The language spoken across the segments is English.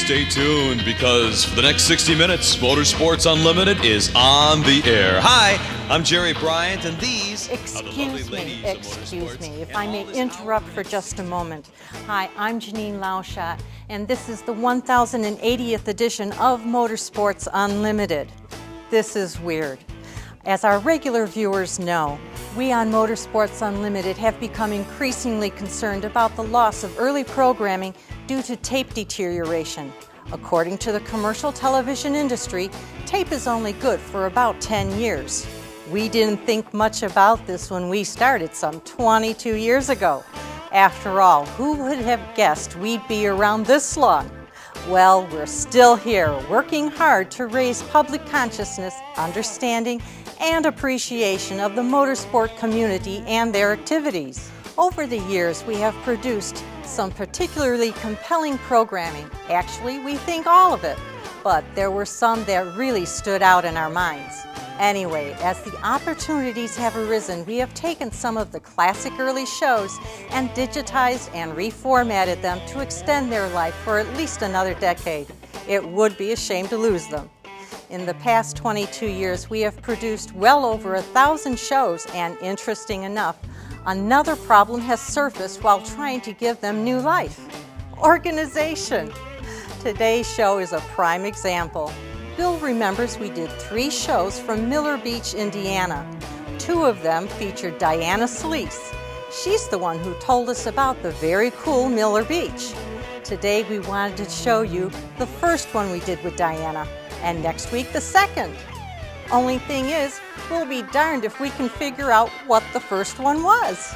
stay tuned because for the next 60 minutes, Motorsports Unlimited is on the air. Hi, I'm Jerry Bryant, and these are the lovely ladies of Motorsports. If I may interrupt for just a moment. Hi, I'm Janine Lauschat, and this is the 1080th edition of Motorsports Unlimited. This is weird. As our regular viewers know, we on Motorsports Unlimited have become increasingly concerned about the loss of early programming due to tape deterioration. According to the commercial television industry, tape is only good for about 10 years. We didn't think much about this when we started some 22 years ago. After all, who would have guessed we'd be around this long? Well, we're still here, working hard to raise public consciousness, understanding, and appreciation of the motorsport community and their activities. Over the years, we have produced some particularly compelling programming. Actually, we think all of it, but there were some that really stood out in our minds. Anyway, as the opportunities have arisen, we have taken some of the classic early shows and digitized and reformatted them to extend their life for at least another decade. It would be a shame to lose them. In the past 22 years, we have produced well over 1,000 shows, and interesting enough, another problem has surfaced while trying to give them new life: organization. Today's show is a prime example. Bill remembers we did 3 shows from Miller Beach, Indiana. 2 of them featured Diana Slease. She's the one who told us about the very cool Miller Beach. Today we wanted to show you the first one we did with Diana, and next week the second. Only thing is, we'll be darned if we can figure out what the first one was.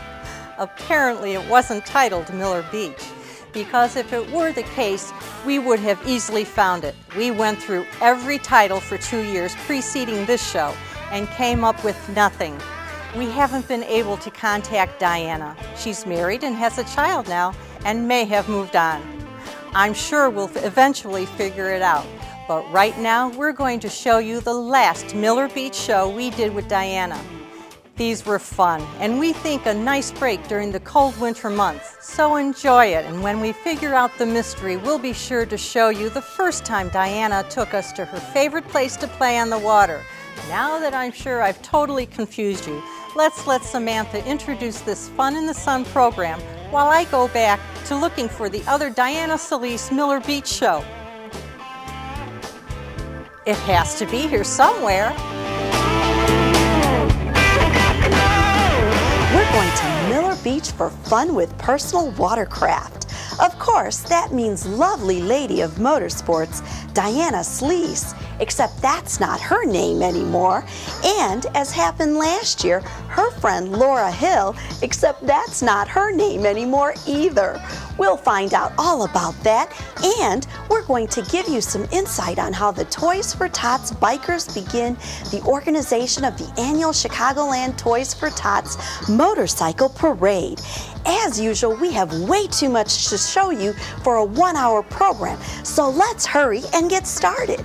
Apparently it wasn't titled Miller Beach, because if it were the case, we would have easily found it. We went through every title for 2 years preceding this show and came up with nothing. We haven't been able to contact Diana. She's married and has a child now and may have moved on. I'm sure we'll eventually figure it out. But right now, we're going to show you the last Miller Beach show we did with Diana. These were fun, and we think a nice break during the cold winter months. So enjoy it, and when we figure out the mystery, we'll be sure to show you the first time Diana took us to her favorite place to play on the water. Now that I'm sure I've totally confused you, let's let Samantha introduce this Fun in the Sun program while I go back to looking for the other Diana Slease Miller Beach show. It has to be here somewhere. We're going to Miller Beach for fun with personal watercraft. Of course, that means lovely lady of motorsports, Diana Slease, except that's not her name anymore. And as happened last year, her friend Laura Hill, except that's not her name anymore either. We'll find out all about that, and we're going to give you some insight on how the Toys for Tots bikers begin the organization of the annual Chicagoland Toys for Tots Motorcycle Parade. As usual, we have way too much to show you for a 1-hour program, so let's hurry and get started.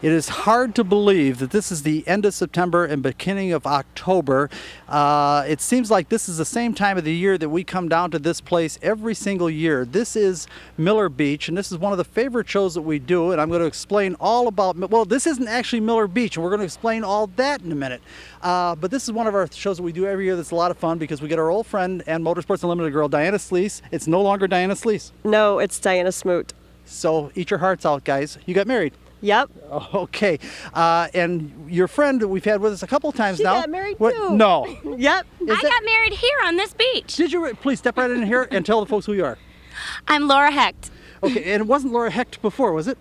It is hard to believe that this is the end of September and beginning of October. It seems like this is the same time of the year that we come down to this place every single year. This is Miller Beach, and this is one of the favorite shows that we do, and I'm going to explain all about, well, this isn't actually Miller Beach, and we're going to explain all that in a minute. But this is one of our shows that we do every year that's a lot of fun because we get our old friend and Motorsports Unlimited girl, Diana Slease. It's no longer Diana Slease. No, it's Diana Smoot. So eat your hearts out, guys. You got married. Yep. Okay. And your friend that we've had with us a couple times now. She got married too. No. Yep. I got married here on this beach. Did you? Please step right in here and tell the folks who you are. I'm Laura Hecht. Okay, and it wasn't Laura Hecht before, was it?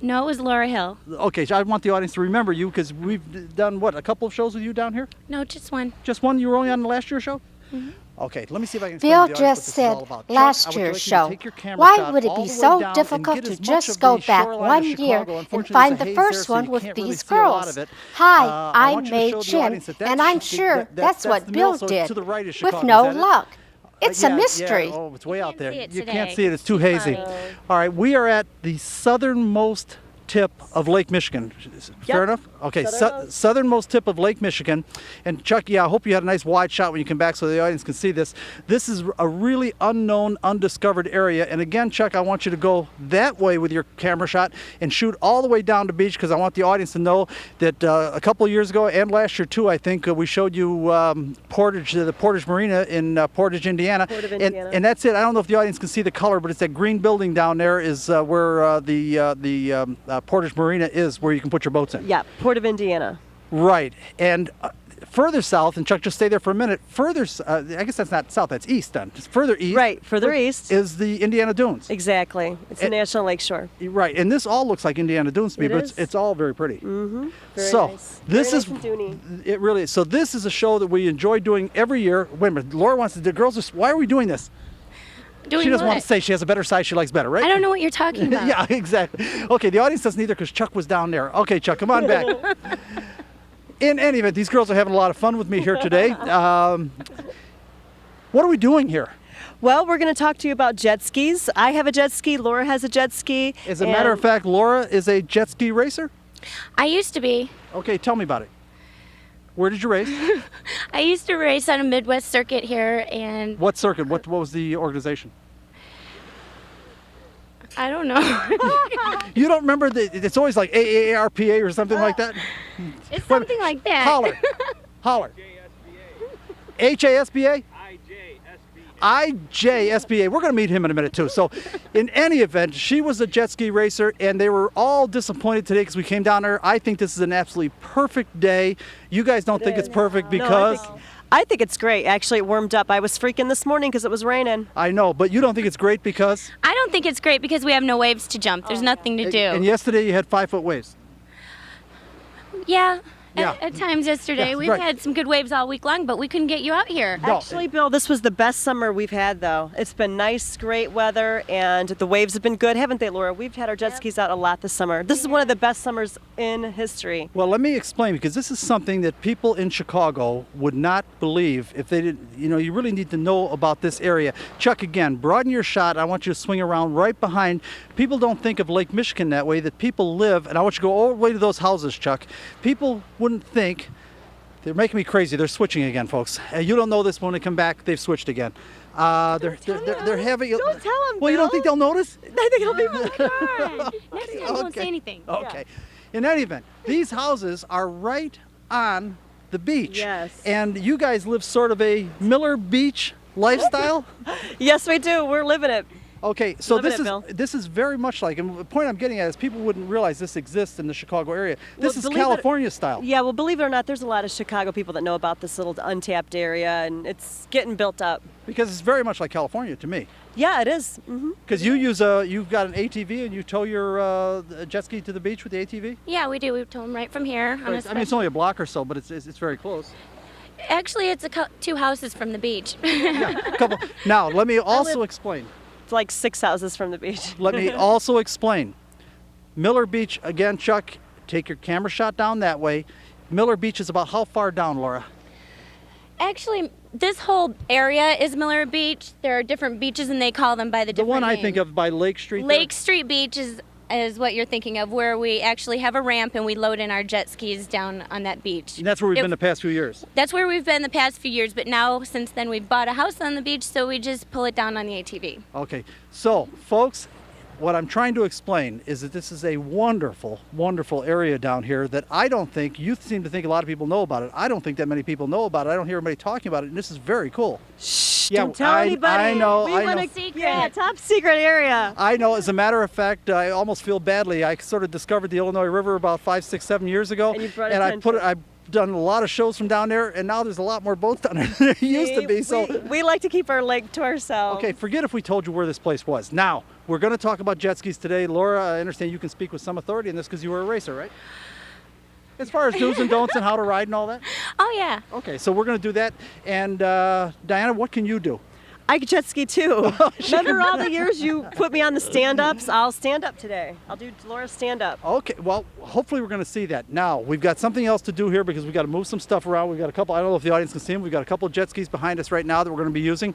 No, it was Laura Hill. Okay, so I want the audience to remember you because we've done, what, a couple of shows with you down here? No, just one. Just one? You were only on the last year's show? Mm-hmm. Okay, let me see if I can explain Bill to the audience just what this is all said about. last Chuck, I would year's like you to show. take your camera Why shot would it all be the way so down and difficult get to as much just of go the back shoreline one of year Chicago? and Unfortunately, find there's a the haze first there, so one you with can't really these see a lot girls? of it. Hi, I I'm want you to May show the Chin, audience that and that's- I'm sure that's that's what the Bill mill, so did, to the right is with Chicago. no Is that it? luck. It's a Yeah, mystery. Oh, it's way out there. see it You today. can't see it. It's too hazy. Sorry. All right, we are at the southernmost tip of Lake Michigan. Fair Yep. enough? Okay, Southernmost. southernmost tip of Lake Michigan. And Chuck, yeah, I hope you had a nice wide shot when you come back so the audience can see this. This is a really unknown, undiscovered area. And again, Chuck, I want you to go that way with your camera shot and shoot all the way down the beach, because I want the audience to know that a couple of years ago, and last year too, I think, we showed you the Portage Marina in Portage, Indiana. Port of Indiana. And that's it. I don't know if the audience can see the color, but it's that green building down there is where the Portage Marina is, where you can put your boats in. Yeah, Port of Indiana. Right. And further south, and Chuck, just stay there for a minute. Further, I guess that's not south, that's east then. Just further east. Right, further east. is the Indiana Dunes. Exactly. It's the National Lakeshore. Right. And this all looks like Indiana Dunes to me, It but is. it's all very pretty. Mm-hmm. Very So nice. this Very is nice and duney. it really is. So this is a show that we enjoy doing every year. Wait a minute, Laura wants to. The girls are. Why are we doing this? Doing She doesn't want what? to say she has a better size she likes better, right? I don't know what you're talking about. Yeah, exactly. Okay, the audience doesn't either because Chuck was down there. Okay, Chuck, come on back. In any event, these girls are having a lot of fun with me here today. What are we doing here? Well, we're going to talk to you about jet skis. I have a jet ski. Laura has a jet ski. As a matter of fact, Laura is a jet ski racer. I used to be. Okay, tell me about it. Where did you race? I used to race on a Midwest circuit here, and What circuit? What was the organization? I don't know. You don't remember it's always like AARPA or something like that? It's something like that. Holler. Holler. HASBA? IJSBA. We're going to meet him in a minute too. So in any event, she was a jet ski racer, and they were all disappointed today because we came down there. I think this is an absolutely perfect day. You guys don't think it's perfect because... I think it's great. Actually, it warmed up. I was freaking this morning because it was raining. I know, but you don't think it's great because... I don't think it's great because we have no waves to jump. There's nothing to do. And yesterday you had 5-foot waves. Yeah. Yeah. At times yesterday. Yeah, We've right. had some good waves all week long, but we couldn't get you out here. No. Actually, Bill, this was the best summer we've had, though. It's been nice, great weather, and the waves have been good, haven't they, Laura? We've had our jet skis out a lot this summer. This is one of the best summers in history. Well, let me explain, because this is something that people in Chicago would not believe if they didn't. You know, you really need to know about this area. Chuck, again, broaden your shot. I want you to swing around right behind. People don't think of Lake Michigan that way, that people live, and I want you to go all the way to those houses, Chuck. People wouldn't think. They're making me crazy. They're switching again, folks. You don't know this, when they come back, they've switched again. They're having. Don't tell 'em, Well, you don't Bill. think they'll notice? I think it'll be really good. Next time, won't say anything. Okay. In any event, these houses are right on the beach. Yes. And you guys live sort of a Miller Beach lifestyle? Yes, we do. We're living it. Okay, so Living this it, is Bill. this is very much like, and the point I'm getting at is people wouldn't realize this exists in the Chicago area. This Well, is believe it- California style. Yeah, well, believe it or not, there's a lot of Chicago people that know about this little untapped area, and it's getting built up. Because it's very much like California to me. Yeah, it is. Mm-hmm. Because you've got an ATV and you tow your jet ski to the beach with the ATV? Yeah, we do. We tow them right from here. On a I mean, it's only a block or so, but it's very close. Actually, it's two houses from the beach. Now, let me also explain. It's like 6 houses from the beach. Let me also explain. Miller Beach, again, Chuck, take your camera shot down that way. Miller Beach is about how far down, Laura? Actually, this whole area is Miller Beach. There are different beaches, and they call them by the The different one I names. think of by Lake Street. Lake Street Beach is what you're thinking of, where we actually have a ramp and we load in our jet skis down on that beach. And that's where we've been the past few years. That's where we've been the past few years, but now, since then, we've bought a house on the beach, so we just pull it down on the ATV. Okay, so folks, what I'm trying to explain is that this is a wonderful, wonderful area down here that I don't think, you seem to think a lot of people know about it. I don't think that many people know about it. I don't hear anybody talking about it, and this is very cool. Shh, Yeah, don't tell anybody. I know, We I want know. Secret. Yeah, top secret area. I know, as a matter of fact, I almost feel badly. I sort of discovered the Illinois River about 5, 6, 7 years ago. And you brought I've done a lot of shows from down there, and now there's a lot more boats down there than there used to be. So, we like to keep our lake to ourselves. okay, forget if we told you where this place was. Now, we're going to talk about jet skis today. Laura, I understand you can speak with some authority in this because you were a racer, right? As far as do's and don'ts and how to ride and all that? Oh, yeah. Okay, so we're going to do that. And Diana, what can you do? I can jet ski too. Remember all the years you put me on the stand-ups? I'll stand up today. I'll do Laura's stand-up. Okay, well, hopefully we're going to see that. Now, we've got something else to do here because we've got to move some stuff around. We've got a couple, I don't know if the audience can see them, we've got a couple of jet skis behind us right now that we're going to be using.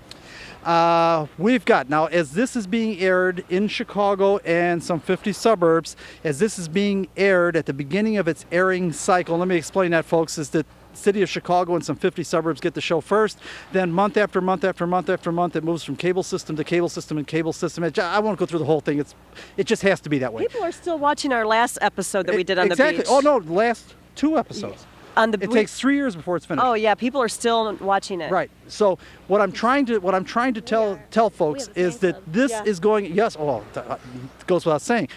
We've got, now as this is being aired in Chicago and some 50 suburbs, as this is being aired at the beginning of its airing cycle, let me explain that, folks, is that City of Chicago and some 50 suburbs get the show first. Then month after month after month after month, it moves from cable system to cable system and cable system. I won't go through the whole thing. It just has to be that way. People are still watching our last episode that we did on the beach. Exactly. Oh no, the last 2 episodes. It takes 3 years before it's finished. Oh yeah, people are still watching it. Right. So what I'm trying to tell folks is that this is going. Yes. Oh, it goes without saying.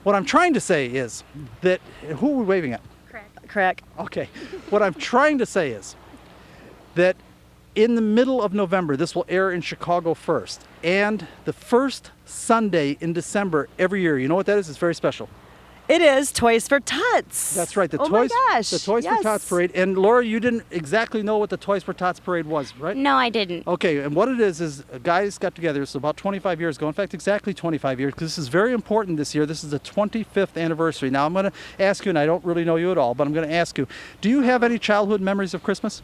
What I'm trying to say is that who are we waving at? Correct. Okay. What I'm trying to say is that in the middle of November, this will air in Chicago first. And the first Sunday in December every year, you know what that is? It's very special. It is Toys for Tots. That's right. The my gosh. The Toys Yes. for Tots parade. And Laura, you didn't exactly know what the Toys for Tots parade was, right? No, I didn't. Okay, and what it is guys got together, it's about 25 years ago, in fact, exactly 25 years, because this is very important this year. This is the 25th anniversary. Now, I'm going to ask you, and I don't really know you at all, but I'm going to ask you, do you have any childhood memories of Christmas?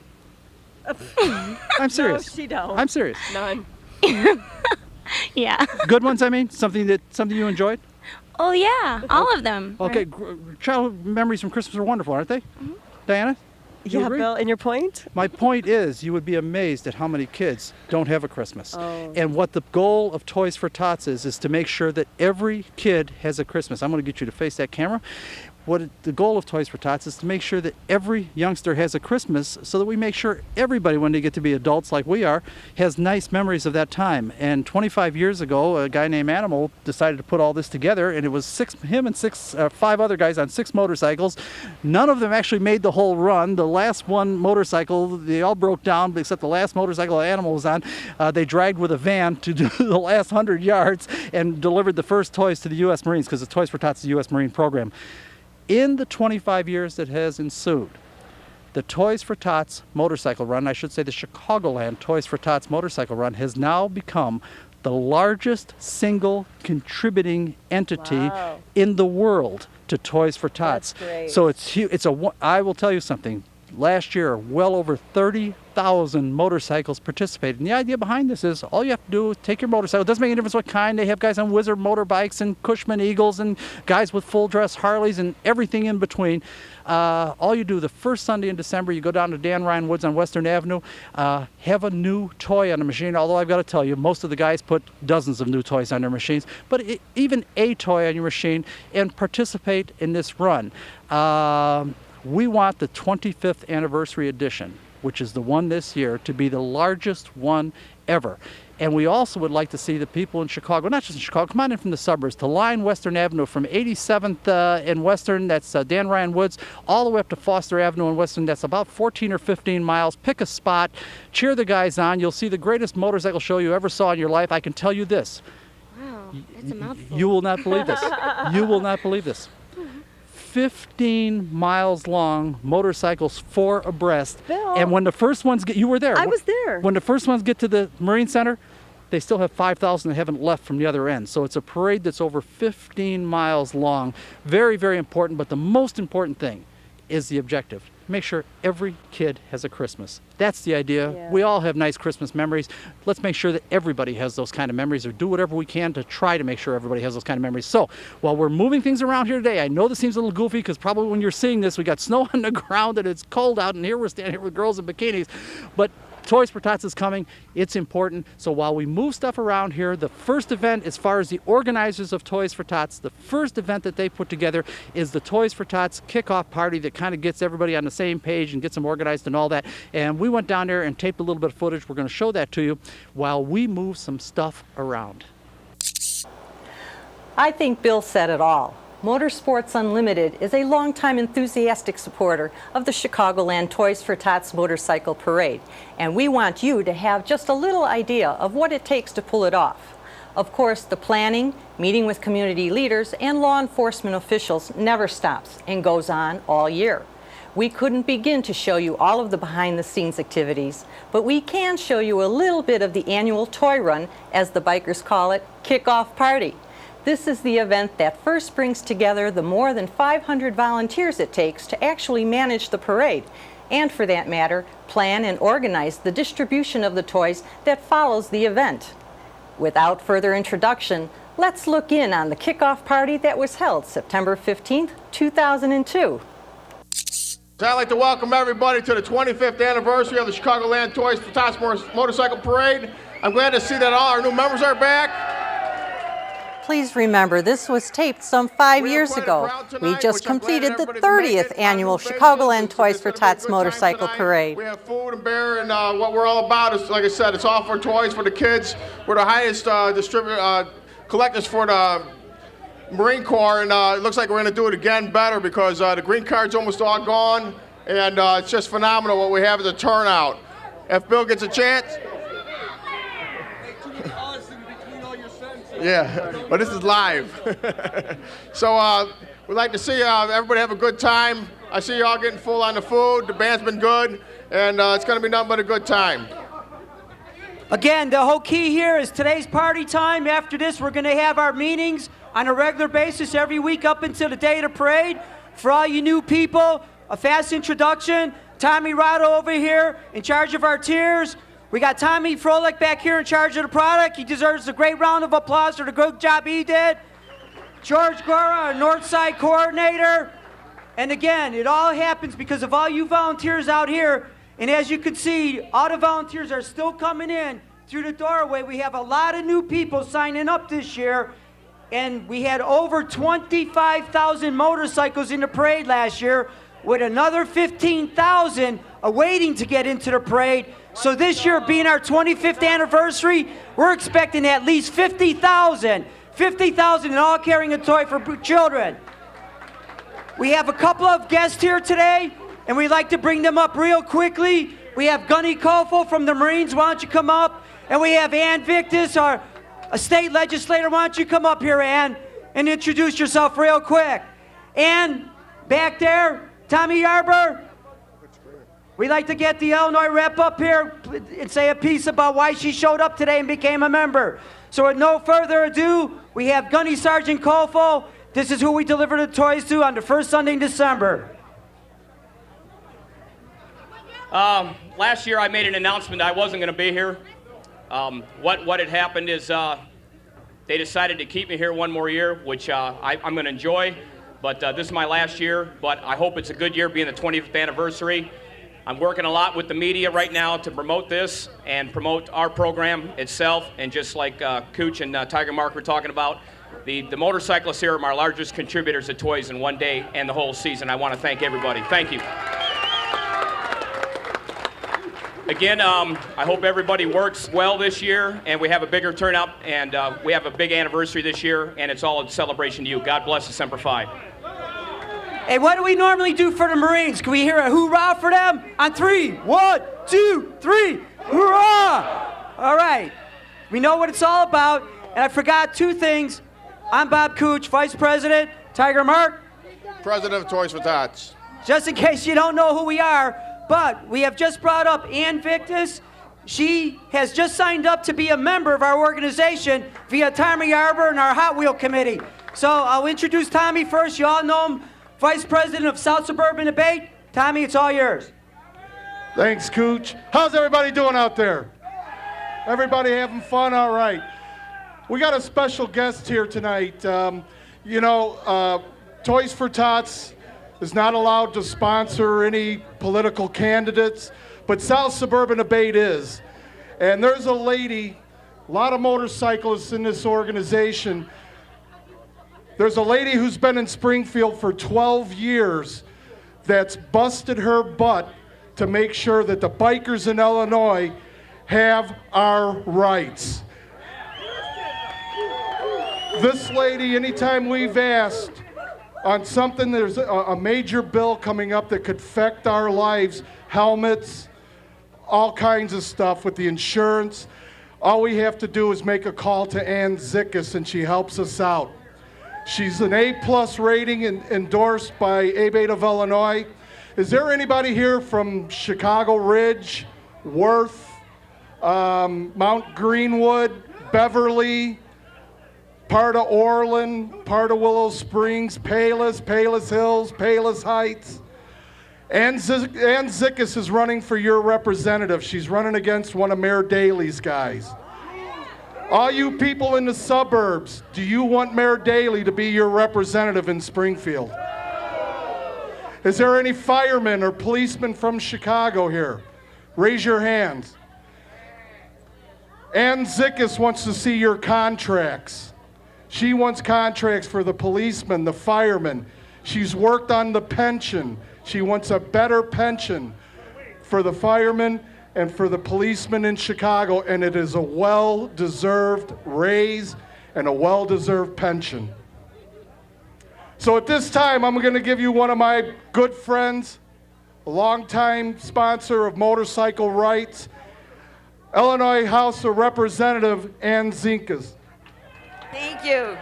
I'm serious. No, she don't. I'm serious. None. Yeah. Good ones, I mean? Something you enjoyed? Oh, yeah. All of them. Okay, childhood memories from Christmas are wonderful, aren't they? Mm-hmm. Diana? Do you Yeah, agree? Bill, and your point? My point is, you would be amazed at how many kids don't have a Christmas. Oh. And what the goal of Toys for Tots is to make sure that every kid has a Christmas. I'm going to get you to face that camera. The goal of Toys for Tots is to make sure that every youngster has a Christmas so that we make sure everybody, when they get to be adults like we are, has nice memories of that time. And 25 years ago, a guy named Animal decided to put all this together, and it was him and 5 other guys on 6 motorcycles. None of them actually made the whole run. The last one motorcycle, they all broke down except the last motorcycle Animal was on. They dragged with a van to do the last 100 yards and delivered the first toys to the U.S. Marines, because the Toys for Tots is a U.S. Marine program. In the 25 years that has ensued, the Toys for Tots motorcycle run, I should say the Chicagoland Toys for Tots motorcycle run, has now become the largest single contributing entity in the world to Toys for Tots. That's great. So it's huge. I will tell you something. Last year, well over 30,000 motorcycles participated. And the idea behind this is all you have to do is take your motorcycle. It doesn't make any difference what kind. They have guys on Wizard motorbikes and Cushman Eagles and guys with full dress Harleys and everything in between. All you do the first Sunday in December, you go down to Dan Ryan Woods on Western Avenue, have a new toy on the machine. Although I've got to tell you, most of the guys put dozens of new toys on their machines. But even a toy on your machine, and participate in this run. We want the 25th anniversary edition, which is the one this year, to be the largest one ever. And we also would like to see the people in Chicago, not just in Chicago, come on in from the suburbs, to line Western Avenue from 87th and Western, that's Dan Ryan Woods, all the way up to Foster Avenue in Western. That's about 14 or 15 miles. Pick a spot, cheer the guys on. You'll see the greatest motorcycle show you ever saw in your life. I can tell you this. Wow, that's a mouthful. You will not believe this. You will not believe this. 15 miles long motorcycles, 4 abreast. Bill. And when the first ones you were there. I was there. When the first ones get to the Marine Center, they still have 5,000 that haven't left from the other end. So it's a parade that's over 15 miles long. Very, very important. But the most important thing is the objective. Make sure every kid has a Christmas. That's the idea. Yeah. We all have nice Christmas memories. Let's make sure that everybody has those kind of memories, or do whatever we can to try to make sure everybody has those kind of memories. So while we're moving things around here today, I know this seems a little goofy because probably when you're seeing this, we got snow on the ground and it's cold out, and here we're standing here with girls in bikinis. But Toys for Tots is coming. It's important. So while we move stuff around here, the first event, as far as the organizers of Toys for Tots, the first event that they put together is the Toys for Tots kickoff party that kind of gets everybody on the same page and gets them organized and all that. And we went down there and taped a little bit of footage. We're going to show that to you while we move some stuff around. I think Bill said it all. Motorsports Unlimited is a longtime enthusiastic supporter of the Chicagoland Toys for Tots Motorcycle Parade, and we want you to have just a little idea of what it takes to pull it off. Of course, the planning, meeting with community leaders, and law enforcement officials never stops and goes on all year. We couldn't begin to show you all of the behind-the-scenes activities, but we can show you a little bit of the annual toy run, as the bikers call it, kickoff party. This is the event that first brings together the more than 500 volunteers it takes to actually manage the parade, and for that matter, plan and organize the distribution of the toys that follows the event. Without further introduction, let's look in on the kickoff party that was held September 15th, 2002. So I'd like to welcome everybody to the 25th anniversary of the Chicagoland Toys for Tots Motorcycle Parade. I'm glad to see that all our new members are back. Please remember, this was taped some 5 years ago. We just completed the 30th annual Chicagoland Toys for Tots Motorcycle Parade. We have food and beer, and what we're all about is, like I said, it's all for toys for the kids. We're the highest collectors for the Marine Corps, and it looks like we're going to do it again better because the green card's almost all gone, and it's just phenomenal what we have as a turnout. If Bill gets a chance. Yeah, but this is live. So we'd like to see everybody have a good time. I see you all getting full on the food. The band's been good, and it's going to be nothing but a good time. Again, the whole key here is today's party time. After this, we're going to have our meetings on a regular basis every week up until the day of the parade. For all you new people, a fast introduction. Tommy Rado over here in charge of our tiers. We got Tommy Froelich back here in charge of the product. He deserves a great round of applause for the good job he did. George Gora, our Northside coordinator. And again, it all happens because of all you volunteers out here. And as you can see, all the volunteers are still coming in through the doorway. We have a lot of new people signing up this year. And we had over 25,000 motorcycles in the parade last year, with another 15,000 awaiting to get into the parade. So this year, being our 25th anniversary, we're expecting at least 50,000. 50,000 and all carrying a toy for children. We have a couple of guests here today, and we'd like to bring them up real quickly. We have Gunny Kofel from the Marines. Why don't you come up? And we have Ann Victus, our state legislator. Why don't you come up here, Ann, and introduce yourself real quick. Ann, back there, Tommy Yarber. We'd like to get the Illinois rep up here and say a piece about why she showed up today and became a member. So with no further ado, we have Gunny Sergeant Kofel. This is who we deliver the toys to on the first Sunday in December. Last year I made an announcement that I wasn't going to be here. What had happened is they decided to keep me here one more year, which I'm going to enjoy. But this is my last year, but I hope it's a good year being the 25th anniversary. I'm working a lot with the media right now to promote this and promote our program itself. And just like Cooch and Tiger Mark were talking about, the motorcyclists here are our largest contributors to toys in one day and the whole season. I want to thank everybody. Thank you. Again, I hope everybody works well this year and we have a bigger turnout, and we have a big anniversary this year, and it's all a celebration to you. God bless us, Semper Fi. Hey, what do we normally do for the Marines? Can we hear a hoorah for them? On 3, 1, 2, 3, hoorah! All right, we know what it's all about, and I forgot 2 things. I'm Bob Cooch, Vice President. Tiger Mark? President of Toys for Tots. Just in case you don't know who we are, but we have just brought up Ann Victus. She has just signed up to be a member of our organization via Tommy Yarber and our Hot Wheel Committee. So I'll introduce Tommy first. You all know him. Vice President of South Suburban Debate. Tommy, it's all yours. Thanks, Cooch. How's everybody doing out there? Everybody having fun? All right. We got a special guest here tonight. Toys for Tots is not allowed to sponsor any political candidates, but South Suburban Debate is. And there's a lady, a lot of motorcyclists in this organization. There's a lady who's been in Springfield for 12 years that's busted her butt to make sure that the bikers in Illinois have our rights. This lady, anytime we've asked on something, there's a major bill coming up that could affect our lives, helmets, all kinds of stuff with the insurance, all we have to do is make a call to Ann Zickus and she helps us out. She's an A+ rating endorsed by A-Beta of Illinois. Is there anybody here from Chicago Ridge, Worth, Mount Greenwood, Beverly, part of Orland, part of Willow Springs, Palos Hills, Palos Heights? Ann Zickus is running for your representative. She's running against one of Mayor Daley's guys. All you people in the suburbs, do you want Mayor Daley to be your representative in Springfield? Is there any firemen or policemen from Chicago here? Raise your hands. Ann Zickus wants to see your contracts. She wants contracts for the policemen, the firemen. She's worked on the pension. She wants a better pension for the firemen and for the policemen in Chicago, and it is a well-deserved raise and a well-deserved pension. So at this time, I'm going to give you one of my good friends, a longtime sponsor of motorcycle rights, Illinois House of Representative Ann Zickus. Thank you.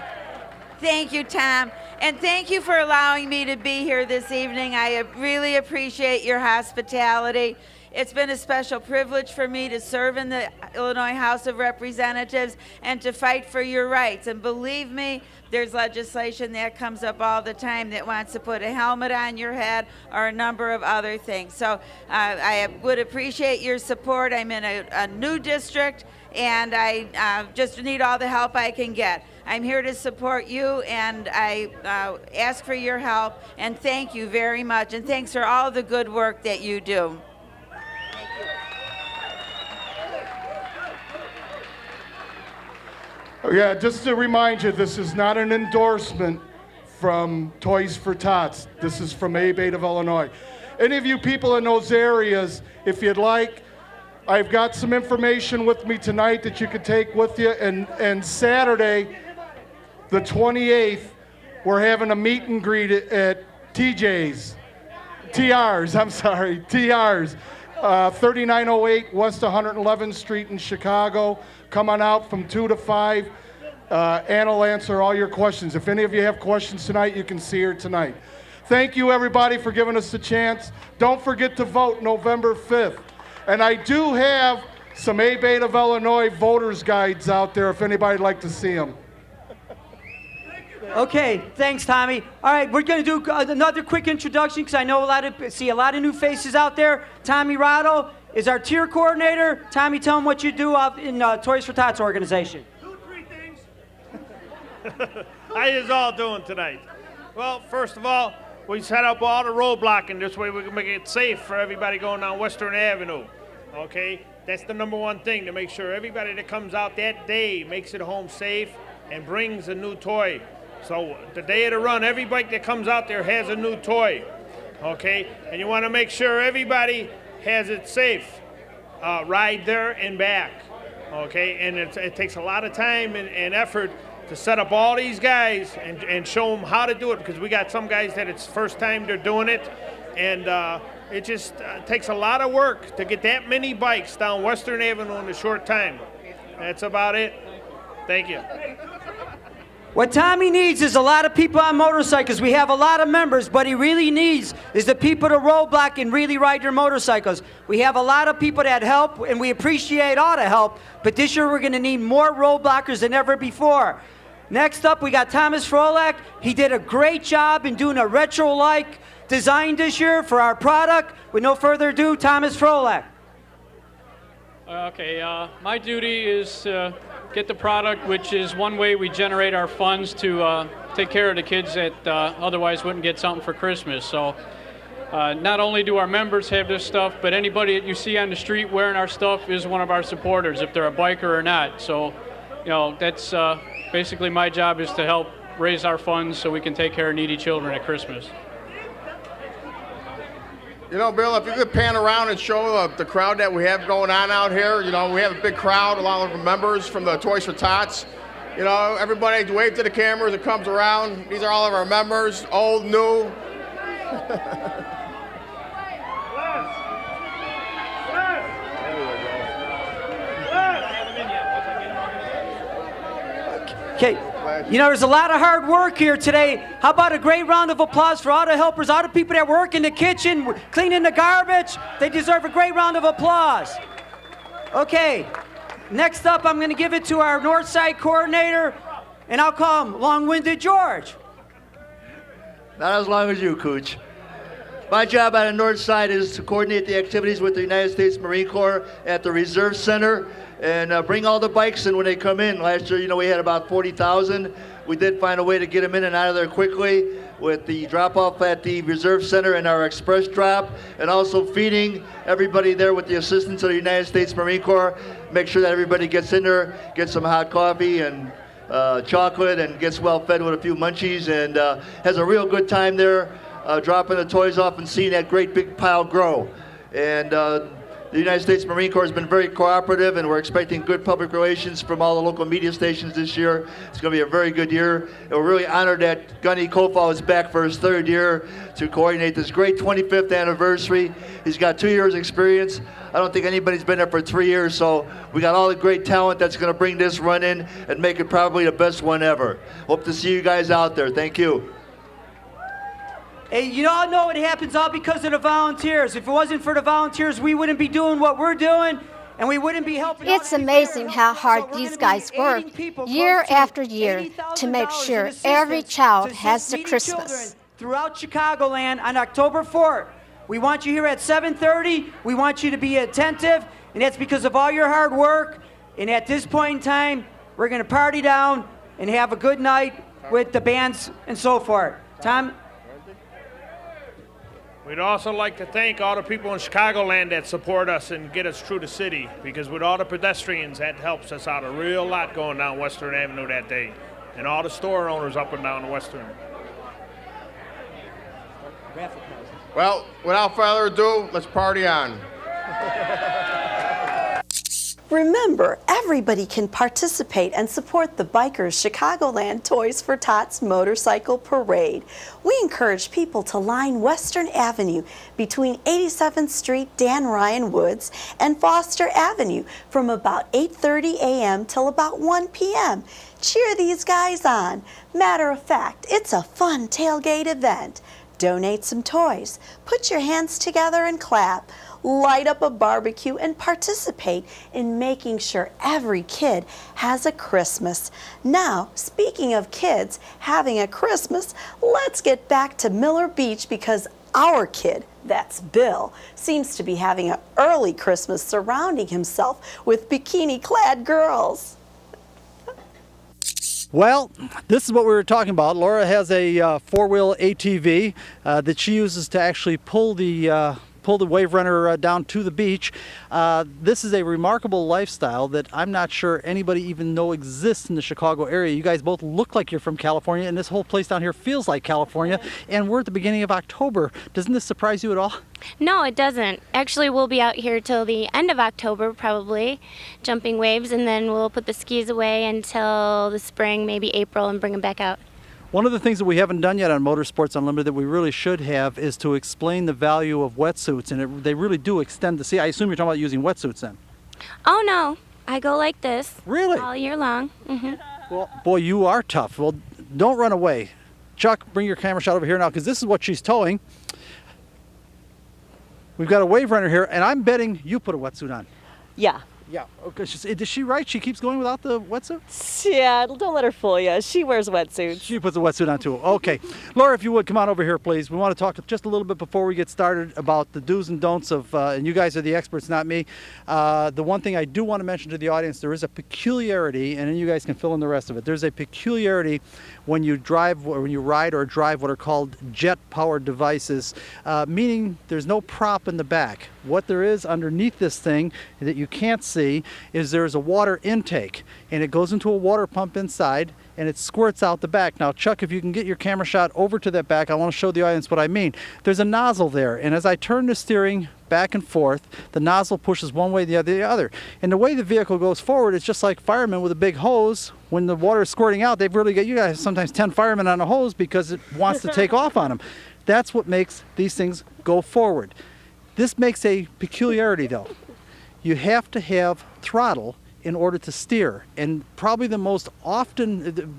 Thank you, Tom. And thank you for allowing me to be here this evening. I really appreciate your hospitality. It's been a special privilege for me to serve in the Illinois House of Representatives and to fight for your rights. And believe me, there's legislation that comes up all the time that wants to put a helmet on your head or a number of other things. So I would appreciate your support. I'm in a new district, and I just need all the help I can get. I'm here to support you, and I ask for your help, and thank you very much, and thanks for all the good work that you do. Yeah, just to remind you, this is not an endorsement from Toys for Tots. This is from ABATE of Illinois. Any of you people in those areas, if you'd like, I've got some information with me tonight that you could take with you, and Saturday, the 28th, we're having a meet and greet at TR's, 3908 West 111th Street in Chicago. Come on out from 2 to 5. Ann will answer all your questions. If any of you have questions tonight, you can see her tonight. Thank you, everybody, for giving us a chance. Don't forget to vote November 5th. And I do have some ABATE of Illinois voters guides out there if anybody'd like to see them. Okay, thanks, Tommy. All right, we're going to do another quick introduction because I know see a lot of new faces out there. Tommy Rotto is our tier coordinator. Tommy, tell them what you do out in Toys for Tots organization. 2, 3 things. How you all doing tonight? Well, first of all, we set up all the roadblocking. This way we can make it safe for everybody going down Western Avenue. Okay, that's the #1 thing, to make sure everybody that comes out that day makes it home safe and brings a new toy. So the day of the run, every bike that comes out there has a new toy, okay? And you want to make sure everybody has it safe, ride there and back, okay? And it takes a lot of time and effort to set up all these guys and show them how to do it, because we got some guys that it's first time they're doing it, and it just takes a lot of work to get that many bikes down Western Avenue in a short time. That's about it. Thank you. What Tommy needs is a lot of people on motorcycles. We have a lot of members, but he really needs is the people to roadblock and really ride their motorcycles. We have a lot of people that help, and we appreciate all the help, but this year we're going to need more roadblockers than ever before. Next up, we got Thomas Frolak. He did a great job in doing a retro-like design this year for our product. With no further ado, Thomas Frolak. Okay, my duty is get the product, which is one way we generate our funds to take care of the kids that otherwise wouldn't get something for Christmas. So not only do our members have this stuff, but anybody that you see on the street wearing our stuff is one of our supporters, if they're a biker or not. So, you know, that's basically my job, is to help raise our funds so we can take care of needy children at Christmas. You know, Bill, if you could pan around and show the crowd that we have going on out here. You know, we have a big crowd, a lot of members from the Toys for Tots. You know, everybody wave to the cameras that comes around. These are all of our members, old, new. Okay, you know, there's a lot of hard work here today. How about a great round of applause for all the helpers, all the people that work in the kitchen, cleaning the garbage? They deserve a great round of applause. Okay, next up, I'm going to give it to our Northside coordinator, and I'll call him Long-Winded George. Not as long as you, Cooch. My job on the north side is to coordinate the activities with the United States Marine Corps at the Reserve Center and bring all the bikes in when they come in. Last year, you know, we had about 40,000. We did find a way to get them in and out of there quickly with the drop-off at the Reserve Center and our express drop, and also feeding everybody there with the assistance of the United States Marine Corps. Make sure that everybody gets in there, gets some hot coffee and chocolate, and gets well fed with a few munchies, and has a real good time there. Dropping the toys off and seeing that great big pile grow. And the United States Marine Corps has been very cooperative, and we're expecting good public relations from all the local media stations this year. It's going to be a very good year. And we're really honored that Gunny Kofal is back for his third year to coordinate this great 25th anniversary. He's got 2 years experience. I don't think anybody's been there for 3 years, so we got all the great talent that's going to bring this run in and make it probably the best one ever. Hope to see you guys out there. Thank you. Hey, you all know it happens all because of the volunteers. If it wasn't for the volunteers, we wouldn't be doing what we're doing, and we wouldn't be helping. It's amazing how hard these guys work year after year to make sure every child has their Christmas. Throughout Chicagoland on October 4th. We want you here at 7:30. We want you to be attentive, and that's because of all your hard work. And at this point in time, we're going to party down and have a good night with the bands and so forth. Tom? We'd also like to thank all the people in Chicagoland that support us and get us through the city, because with all the pedestrians, that helps us out a real lot going down Western Avenue that day, and all the store owners up and down Western. Well, without further ado, let's party on. Remember, everybody can participate and support the Bikers Chicagoland Toys for Tots Motorcycle Parade. We encourage people to line Western Avenue between 87th Street, Dan Ryan Woods, and Foster Avenue from about 8:30 a.m. till about 1 p.m. Cheer these guys on. Matter of fact, it's a fun tailgate event. Donate some toys, put your hands together and clap, light up a barbecue, and participate in making sure every kid has a Christmas. Now, speaking of kids having a Christmas, let's get back to Miller Beach, because our kid, that's Bill, seems to be having an early Christmas surrounding himself with bikini-clad girls. Well, this is what we were talking about. Laura has a four-wheel ATV that she uses to actually pull the wave runner down to the beach. This is a remarkable lifestyle that I'm not sure anybody even know exists in the Chicago area. You guys both look like you're from California, and this whole place down here feels like California, and we're at the beginning of October. Doesn't this surprise you at all? No, it doesn't. Actually, we'll be out here till the end of October, probably, jumping waves, and then we'll put the skis away until the spring, maybe April, and bring them back out. One of the things that we haven't done yet on Motorsports Unlimited that we really should have is to explain the value of wetsuits, and they really do extend the sea. I assume you're talking about using wetsuits then? Oh, no. I go like this. Really? All year long. Mm-hmm. Well, boy, you are tough. Well, don't run away. Chuck, bring your camera shot over here now, because this is what she's towing. We've got a wave runner here, and I'm betting you put a wetsuit on. Yeah. Yeah. Okay. Is she right? She keeps going without the wetsuit? Yeah, don't let her fool you. She wears wetsuits. She puts a wetsuit on too. Okay. Laura, if you would, come on over here, please. We want to talk just a little bit before we get started about the do's and don'ts of, and you guys are the experts, not me. The one thing I do want to mention to the audience, there is a peculiarity, and then you guys can fill in the rest of it. There's a peculiarity when you drive, or when you ride or drive what are called jet-powered devices, meaning there's no prop in the back. What there is underneath this thing that you can't see is there's a water intake, and it goes into a water pump inside, and it squirts out the back. Now, Chuck, if you can get your camera shot over to that back, I want to show the audience what I mean. There's a nozzle there, and as I turn the steering back and forth, the nozzle pushes one way, the other. And the way the vehicle goes forward, it's just like firemen with a big hose. When the water is squirting out, they've really got, you guys, sometimes 10 firemen on a hose because it wants to take off on them. That's what makes these things go forward. This makes a peculiarity, though. You have to have throttle in order to steer. And probably the most often,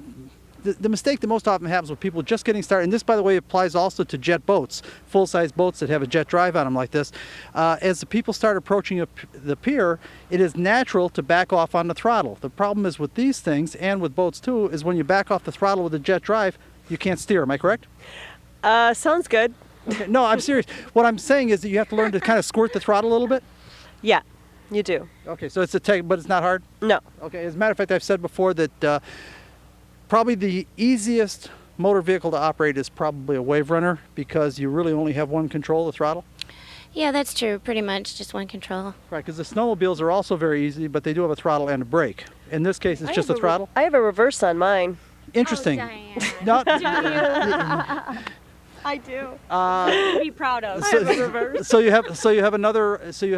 the mistake that most often happens with people just getting started, and this, by the way, applies also to jet boats, full-size boats that have a jet drive on them like this. As the people start approaching the pier, it is natural to back off on the throttle. The problem is with these things, and with boats too, is when you back off the throttle with a jet drive, you can't steer. Am I correct? Sounds good. Okay, no, I'm serious. What I'm saying is that you have to learn to kind of squirt the throttle a little bit. Yeah, you do. Okay, so it's but it's not hard? No. Okay, as a matter of fact, I've said before that probably the easiest motor vehicle to operate is probably a wave runner, because you really only have one control of the throttle. Yeah, that's true. Pretty much just one control. Right, because the snowmobiles are also very easy, but they do have a throttle and a brake. In this case, it's just a throttle. I have a reverse on mine. Interesting. Oh, Not, I do. Be proud of. I have a reverse. so you have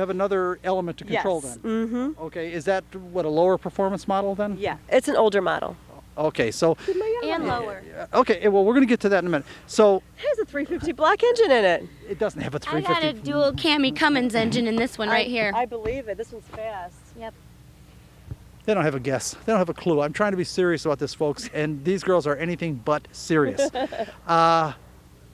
another element to control Yes. then. Mm-hmm. Okay, is that what, a lower performance model then? Yeah, it's an older model. Okay, so And lower. okay, well, we're going to get to that in a minute. So It has a 350 block engine in it. it doesn't have a I 350. got a dual Cami Cummins engine in this one right here. I believe it. This one's fast. Yep. They don't have a guess. They don't have a clue. I'm trying to be serious about this, folks, and these girls are anything but serious.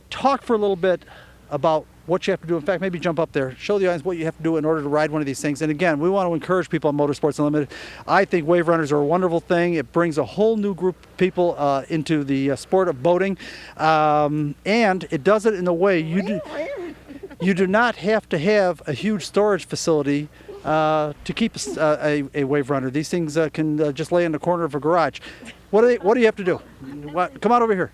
Talk for a little bit about what you have to do. In fact, maybe jump up there. Show the audience what you have to do in order to ride one of these things. And again, we want to encourage people on Motorsports Unlimited. I think wave runners are a wonderful thing. It brings a whole new group of people into the sport of boating. And it does it in a way you do not have to have a huge storage facility to keep a wave runner. These things can just lay in the corner of a garage. What do you have to do? Come on over here.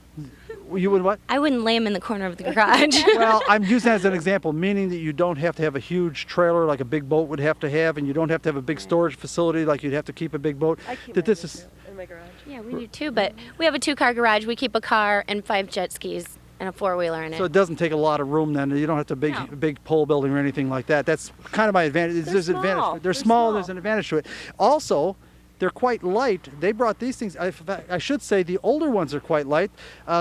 You would what? I wouldn't lay them in the corner of the garage. Well, I'm using that as an example, meaning that you don't have to have a huge trailer like a big boat would have to have, and you don't have to have a big storage facility like you'd have to keep a big boat. I keep That mine this is in my garage. Yeah, we do too, but we have a 2-car garage. We keep a car and 5 jet skis and a 4-wheeler in it. so it doesn't take a lot of room then. You don't have to big pole building or anything like that. That's kind of my advantage. There's an advantage. They're small. There's an advantage to it. Also, they're quite light. They brought these things. I should say the older ones are quite light.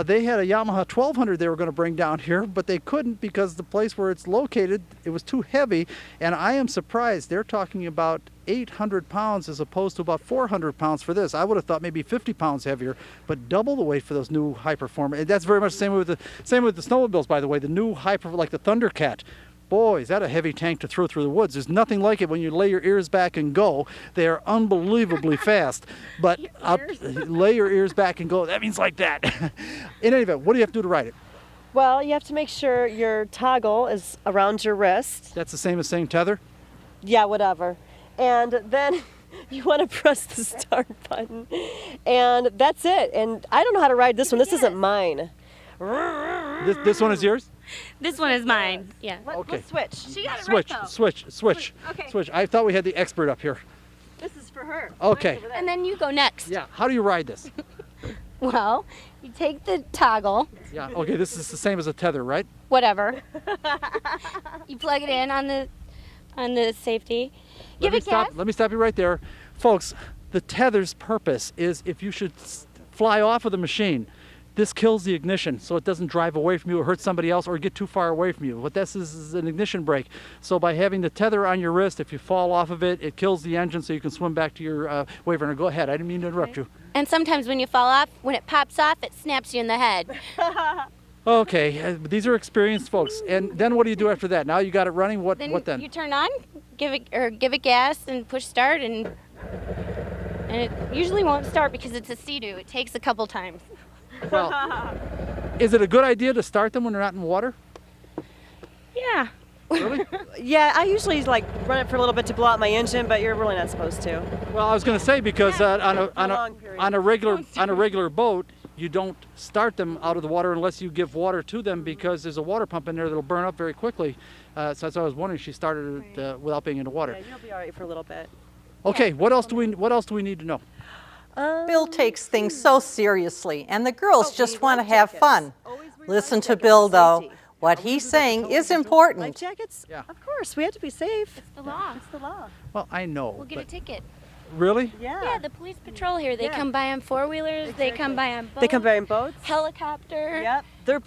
They had a Yamaha 1200 they were going to bring down here, but they couldn't because the place where it's located, it was too heavy. And I am surprised they're talking about 800 pounds as opposed to about 400 pounds for this. I would have thought maybe 50 pounds heavier, but double the weight for those new high performance. And that's very much the same with the snowmobiles, by the way. The new like the Thundercat. Boy, is that a heavy tank to throw through the woods. There's nothing like it when you lay your ears back and go. They are unbelievably fast. But lay your ears back and go, that means like that. In any event, what do you have to do to ride it? Well, you have to make sure your toggle is around your wrist. That's the same as saying tether? Yeah, whatever. And then you want to press the start button. And that's it. And I don't know how to ride this one. This isn't mine. This one is yours? This one is mine. Yeah. Okay. Let's switch. She got it Switch, right, though. switch. Okay. Switch. I thought we had the expert up here. This is for her. Okay. And then you go next. Yeah, how do you ride this? Well, you take the toggle, Yeah, okay, this is the same as a tether, right? whatever. You plug it in on the safety. Give it gas. Let me stop you right there. Folks, the tether's purpose is if you should fly off of the machine, this kills the ignition so it doesn't drive away from you or hurt somebody else or get too far away from you. What this is an ignition brake. So by having the tether on your wrist, if you fall off of it, it kills the engine so you can swim back to your wave runner. Go ahead, I didn't mean to interrupt you. And sometimes when you fall off, when it pops off, it snaps you in the head. Okay, these are experienced folks. And then what do you do after that? Now you got it running, what then? You turn on, give it gas and push start, and it usually won't start because it's a Sea-Doo. It takes a couple times. Well, is it a good idea to start them when they're not in water? Yeah. Really? Yeah, I usually like run it for a little bit to blow out my engine, but you're really not supposed to. Well, I was going to say because on a regular boat, you don't start them out of the water unless you give water to them because there's a water pump in there that'll burn up very quickly. So that's why I was wondering if she started it without being in the water. Yeah, you'll be all right for a little bit. Okay, what else do we need to know? Bill takes things so seriously, and the girls just want to have fun. Listen to Bill, though. What he's saying is important. Life jackets? Yeah. Of course, we have to be safe. It's the law. It's the law. Well, I know. We'll get a ticket. Really? Yeah, the police patrol here. They come by on four-wheelers. They come by on boats. They come by in boats? Helicopter. Yep. They're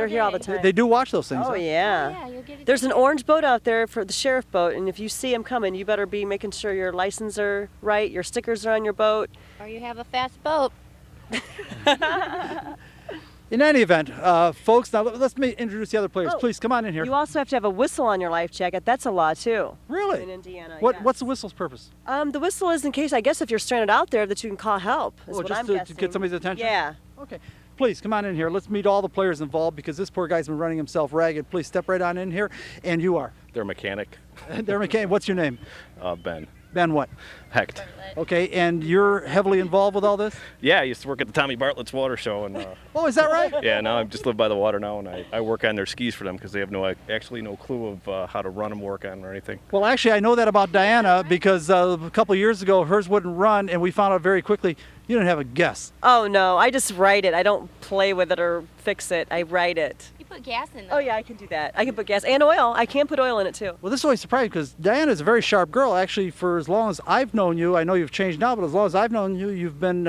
here all the time. They do watch those things. Oh, huh? yeah. There's an orange boat out there for the sheriff boat, and if you see them coming, you better be making sure your license are right, your stickers are on your boat. Or you have a fast boat. In any event, folks, now let's introduce the other players. Please, come on in here. You also have to have a whistle on your life jacket. That's a law, too. Really? In Indiana, What's the whistle's purpose? The whistle is in case, I guess, if you're stranded out there, that you can call help, is what just I'm to guessing. get somebody's attention? Yeah. Okay. Please, come on in here. Let's meet all the players involved because this poor guy's been running himself ragged. Please step right on in here. And you are? They're a mechanic. They're a mechanic. What's your name? Ben. Ben what? Hecht. Okay, and you're heavily involved with all this? Yeah, I used to work at the Tommy Bartlett's water show. And oh, is that right? Yeah, now I just live by the water now, and I work on their skis for them because they have actually no clue of how to run them, work on, or anything. Well, actually, I know that about Diana because a couple of years ago, hers wouldn't run, and we found out very quickly you didn't have a guess. Oh, no, I just write it. I don't play with it or fix it. I write it. You put gas in Oh, yeah, I can do that. I can put gas and oil. I can put oil in it, too. Well, this is always surprising because Diana's a very sharp girl. Actually, for as long as I've known you, I know you've changed now, but as long as I've known you, you've been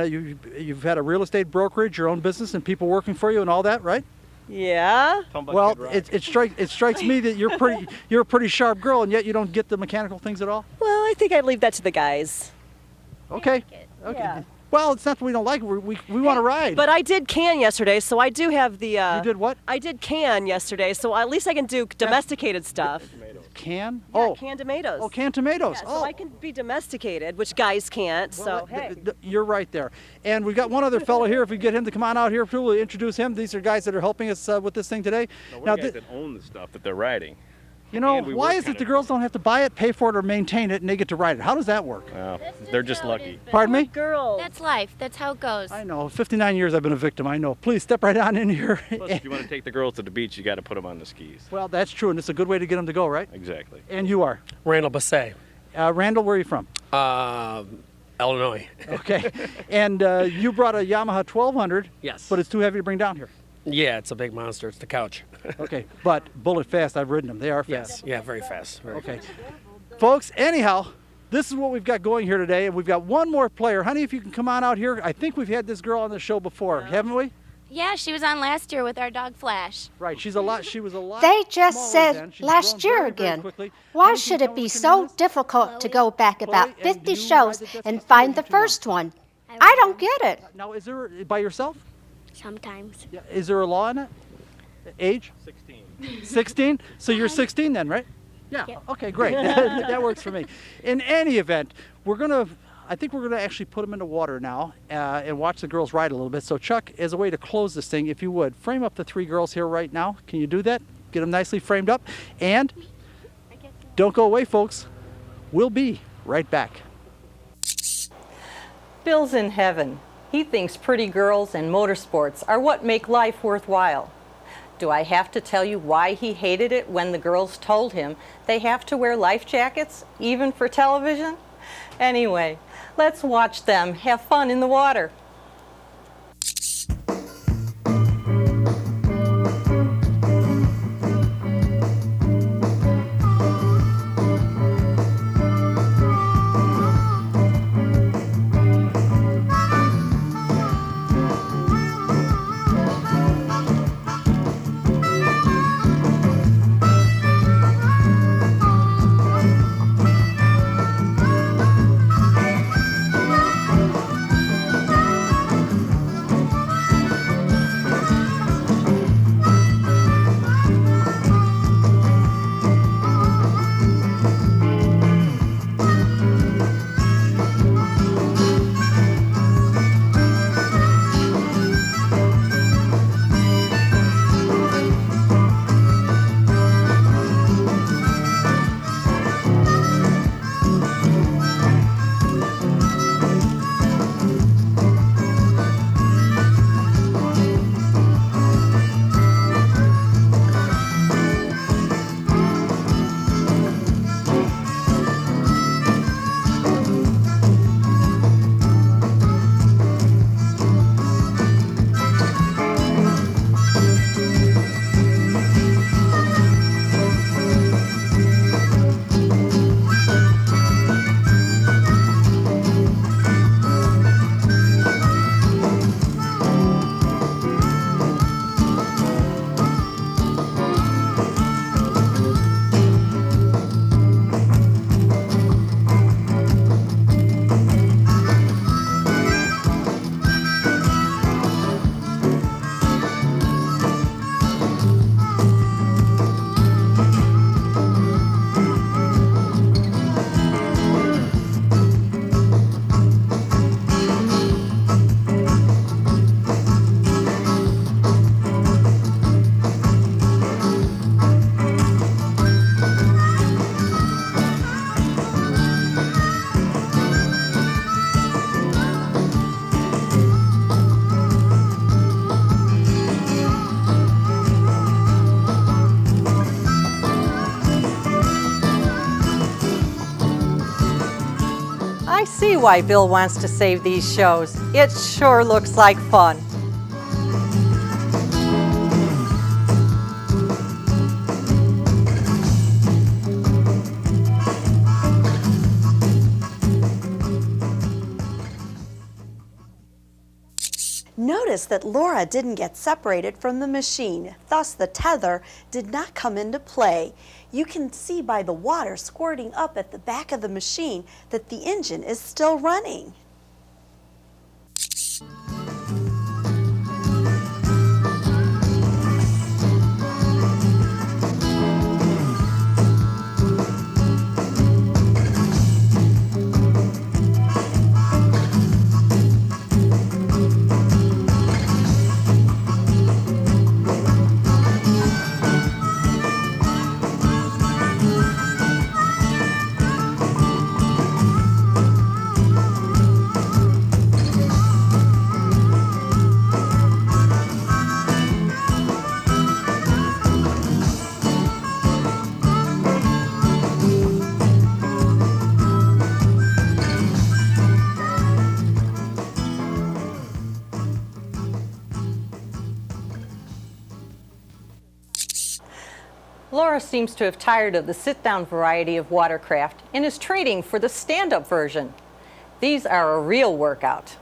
you've had a real estate brokerage, your own business, and people working for you and all that, right? Yeah. Well, it strikes me that you're a pretty sharp girl, and yet you don't get the mechanical things at all. Well, I think I'd leave that to the guys. Okay. Okay. Yeah. Well, it's not that we don't like it. We want to ride. But I did can yesterday, so I do have the... you did what? I did can yesterday, so at least I can do domesticated stuff. Can? Yeah, canned tomatoes. Oh, canned tomatoes. Yeah, so I can be domesticated, which guys can't, Well, so hey. You're right there. And we've got one other fellow here. If we get him to come on out here, we'll introduce him. These are guys that are helping us with this thing today. Now, guys that own the stuff that they're riding. You know, why is it the girls don't have to buy it, pay for it, or maintain it, and they get to ride it? How does that work? They're just lucky. Pardon me? Girls. That's life. That's how it goes. I know. 59 years I've been a victim. I know. Please step right on in here. Plus, if you want to take the girls to the beach, you got to put them on the skis. Well, that's true, and it's a good way to get them to go, right? Exactly. And you are? Randall Basset. Randall, where are you from? Illinois. Okay. And you brought a Yamaha 1200. Yes. But it's too heavy to bring down here. Yeah, it's a big monster. It's the couch. Okay, but bullet fast, I've ridden them. They are fast. Yes, yeah, very fast. Okay. Folks, anyhow, this is what we've got going here today, and we've got one more player. Honey, if you can come on out here. I think we've had this girl on the show before, haven't we? Yeah, she was on last year with our dog Flash. Right, she was a lot They just smaller said then. She's last grown year very, very again. quickly. Why should it be so difficult to go back about 50 shows and find the first one? I don't get it. Now, is there by yourself? Sometimes. Yeah. Is there a law in it? Age? 16. 16? So you're 16 then, right? Yeah. Okay, great. That works for me. In any event, I think we're gonna actually put them in the water now and watch the girls ride a little bit. So Chuck, as a way to close this thing, if you would, frame up the three girls here right now. Can you do that? Get them nicely framed up. And don't go away, folks. We'll be right back. Bill's in heaven. He thinks pretty girls and motorsports are what make life worthwhile. Do I have to tell you why he hated it when the girls told him they have to wear life jackets, even for television? Anyway, let's watch them have fun in the water. why Bill wants to save these shows. It sure looks like fun. Notice that Laura didn't get separated from the machine, thus the tether did not come into play. You can see by the water squirting up at the back of the machine that the engine is still running. Laura seems to have tired of the sit-down variety of watercraft and is trading for the stand-up version. These are a real workout.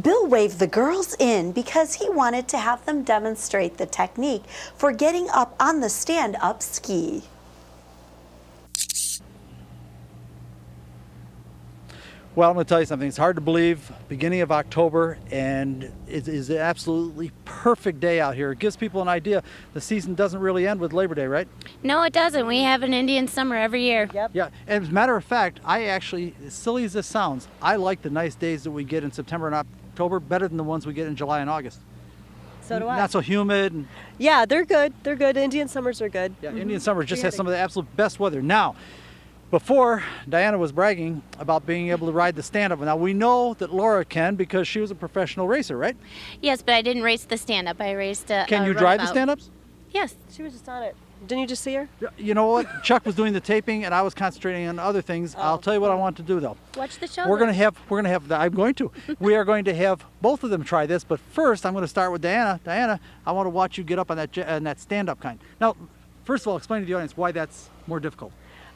Bill waved the girls in because he wanted to have them demonstrate the technique for getting up on the stand-up ski. Well, I'm going to tell you something. It's hard to believe, beginning of October, and it is an absolutely perfect day out here. It gives people an idea. The season doesn't really end with Labor Day, right? No, it doesn't. We have an Indian summer every year. Yep. Yeah, and as a matter of fact, I actually, as silly as this sounds, I like the nice days that we get in September and October better than the ones we get in July and August. So do I. Not so humid. And, yeah, they're good. They're good. Indian summers are good. yeah, Indian summer just has some of the absolute best weather. Now, before, Diana was bragging about being able to ride the stand-up. Now, we know that Laura can because she was a professional racer, right? Yes, but I didn't race the stand-up. I raced a Can you drive the stand-ups? Yes. She was just on it. Didn't you just see her? You know what? Chuck was doing the taping, and I was concentrating on other things. I'll tell you what I want to do, though. Watch the show. We are going to have both of them try this, but first I'm going to start with Diana. Diana, I want to watch you get up on that stand-up kind. Now, first of all, explain to the audience why that's more difficult.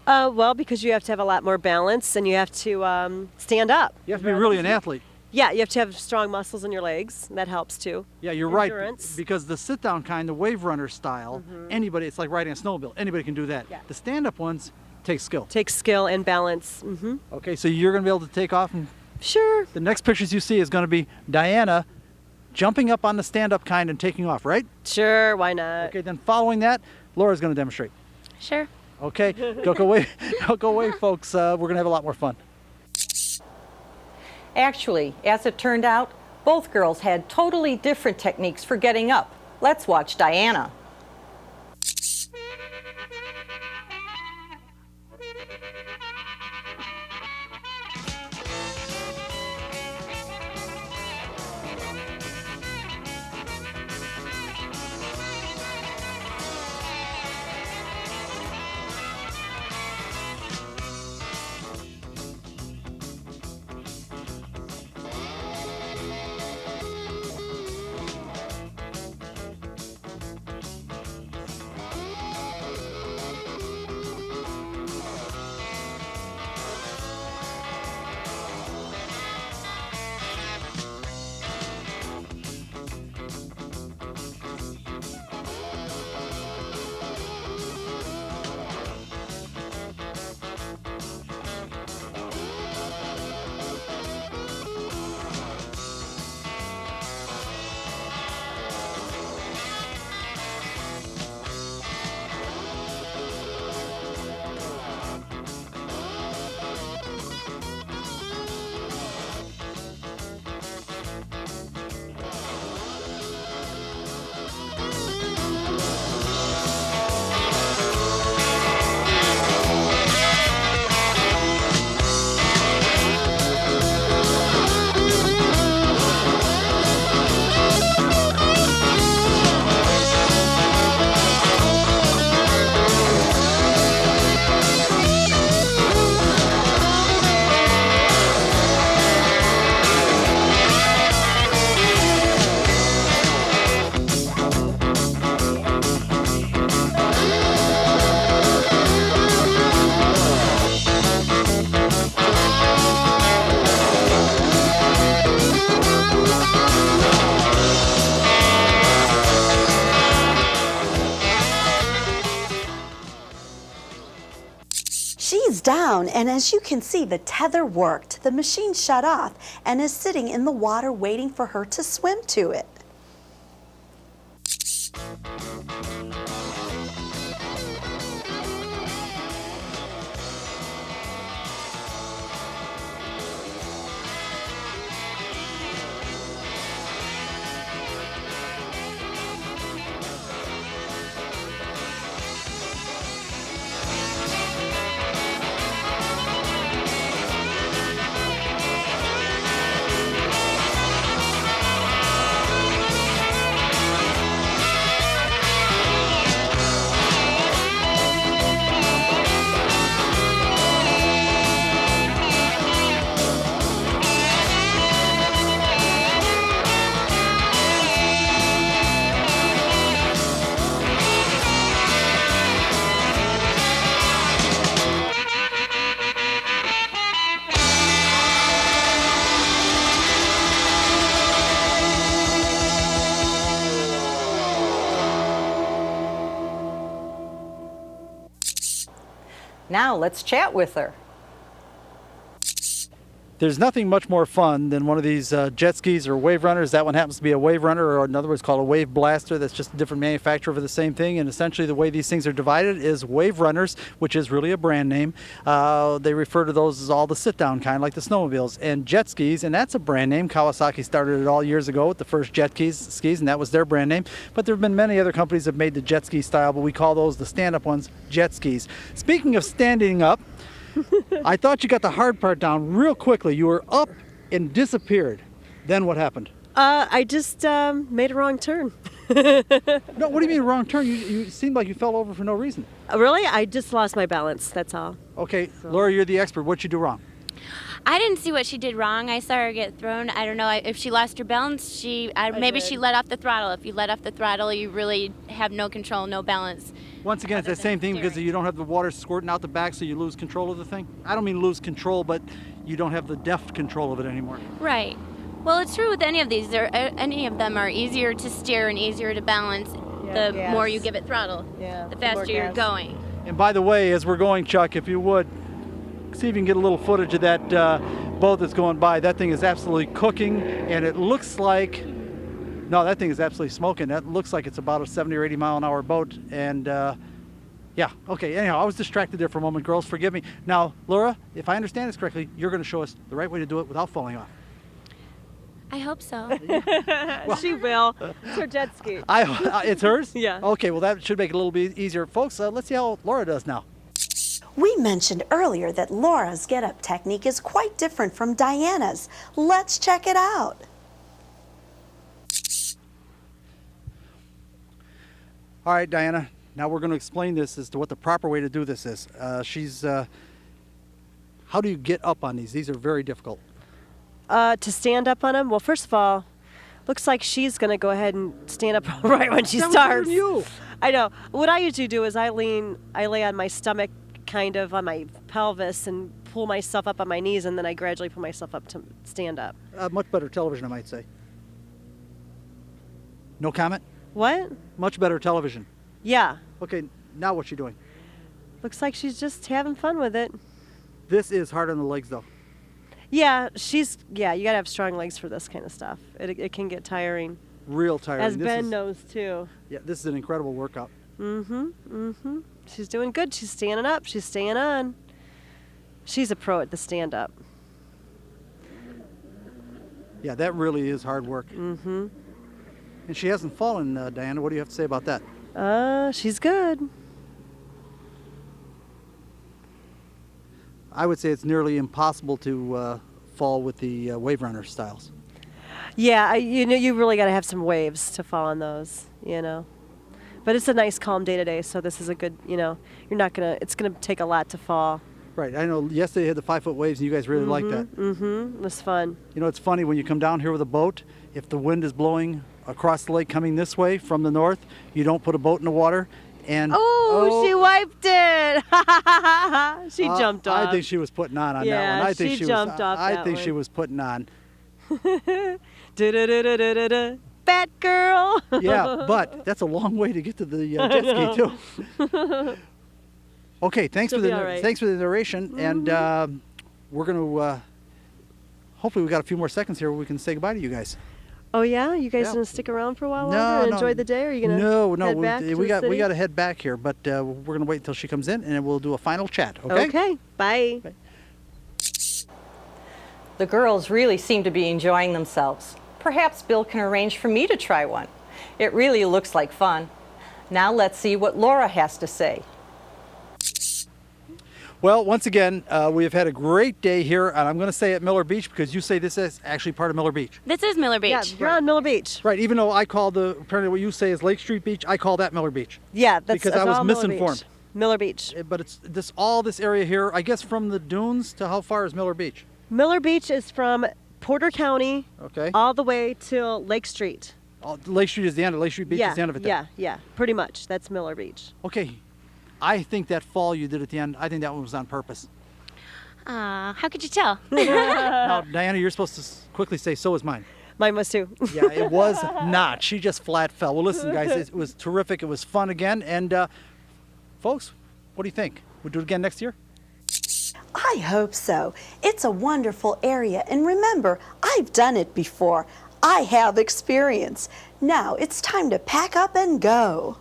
Well, because you have to have a lot more balance and you have to stand up. You have to be really an athlete. Yeah, you have to have strong muscles in your legs. That helps too. Yeah, you're Endurance. right. Because the sit-down kind, the wave runner style, anybody, it's like riding a snowmobile. Anybody can do that. Yeah. The stand-up ones take skill. Takes skill and balance. Okay, so you're going to be able to take off. And sure. The next pictures you see is going to be Diana jumping up on the stand-up kind and taking off, right? Sure, why not? Okay, then following that, Laura's going to demonstrate. Sure. Okay, don't go away, folks. We're going to have a lot more fun. Actually, as it turned out, both girls had totally different techniques for getting up. Let's watch Diana. She's down, and as you can see, the tether worked. The machine shut off and is sitting in the water waiting for her to swim to it. Now let's chat with her. There's nothing much more fun than one of these jet skis or wave runners. That one happens to be a wave runner, or in other words called a wave blaster. That's just a different manufacturer for the same thing. And essentially the way these things are divided is wave runners, which is really a brand name. They refer to those as all the sit-down kind, like the snowmobiles. And jet skis, and that's a brand name. Kawasaki started it all years ago with the first jet skis, and that was their brand name. But there have been many other companies that have made the jet ski style, but we call those the stand-up ones jet skis. Speaking of standing up, I thought you got the hard part down real quickly. You were up and disappeared. Then what happened? I just made a wrong turn. No, what do you mean wrong turn? You seemed like you fell over for no reason. Really? I just lost my balance, that's all. Okay, so. Laura, you're the expert. What'd you do wrong? I didn't see what she did wrong. I saw her get thrown. I don't know if she lost her balance. Maybe she let off the throttle. If you let off the throttle, you really have no control, no balance. Once again, it's that same thing because you don't have the water squirting out the back, so you lose control of the thing. I don't mean lose control, but you don't have the deft control of it anymore. Right. Well, it's true with any of these. Any of them are easier to steer and easier to balance the more you give it throttle, the faster you're going. And by the way, as we're going, Chuck, if you would, see if you can get a little footage of that boat that's going by. That thing is absolutely cooking, and it looks like No, that thing is absolutely smoking. That looks like it's about a 70 or 80 mile an hour boat. And yeah, okay. Anyhow, I was distracted there for a moment. Girls, forgive me. Now, Laura, if I understand this correctly, you're going to show us the right way to do it without falling off. I hope so. She will. It's her jet ski. It's hers? Yeah. Okay, well, that should make it a little bit easier. Folks, let's see how Laura does now. We mentioned earlier that Laura's get-up technique is quite different from Diana's. Let's check it out. All right, Diana, now we're going to explain this as to what the proper way to do this is. How do you get up on these? These are very difficult. To stand up on them? Well, first of all, looks like she's going to go ahead and stand up right when she starts. You. I know. What I usually do is I lay on my stomach, kind of on my pelvis, and pull myself up on my knees, and then I gradually pull myself up to stand up. Much better television, I might say. No comment? What? Much better television. Yeah. Okay, now what's she doing? Looks like she's just having fun with it. This is hard on the legs, though. Yeah, you gotta have strong legs for this kind of stuff. It can get tiring. Real tiring. As Ben knows, too. Yeah, this is an incredible workout. Mm-hmm. She's doing good. She's standing up. She's staying on. She's a pro at the stand-up. Yeah, that really is hard work. Mm-hmm. And she hasn't fallen, Diana. What do you have to say about that? She's good. I would say it's nearly impossible to fall with the wave runner styles. Yeah, you really got to have some waves to fall on those, But it's a nice calm day today, so this is a good, it's going to take a lot to fall. Right. I know yesterday had the 5-foot waves and you guys really liked that. Mm-hmm. It was fun. It's funny when you come down here with a boat, if the wind is blowing across the lake coming this way from the north, you don't put a boat in the water. And she wiped it. She jumped off. I think she was putting on that one. I think she jumped off I that think one. she was putting on. Bad girl. Yeah, but that's a long way to get to the jet ski too. Okay, thanks for the narration, and we're going to hopefully we got a few more seconds here where we can say goodbye to you guys. Oh yeah, you guys gonna stick around for a while longer and enjoy the day, or are you gonna head back to we the city? got to head back here, but we're gonna wait until she comes in and then we'll do a final chat. Okay. Okay. Bye. The girls really seem to be enjoying themselves. Perhaps Bill can arrange for me to try one. It really looks like fun. Now let's see what Laura has to say. Well, once again, we have had a great day here, and I'm going to say at Miller Beach because you say this is actually part of Miller Beach. This is Miller Beach. Yeah, you're on Miller Beach. Right, even though I call apparently what you say is Lake Street Beach, I call that Miller Beach. Yeah, because I was misinformed. Miller Beach. But it's all this area here, I guess from the dunes to how far is Miller Beach? Miller Beach is from Porter County all the way to Lake Street. Lake Street is the end of Lake Street Beach is the end of it there. Yeah, pretty much. That's Miller Beach. Okay. I think that fall you did at the end, I think that one was on purpose. How could you tell? Now, Diana, you're supposed to quickly say, so is mine. Mine was too. Yeah, it was not. She just flat fell. Well, listen, guys, it was terrific. It was fun again. And, folks, what do you think? We'll do it again next year? I hope so. It's a wonderful area. And remember, I've done it before. I have experience. Now it's time to pack up and go.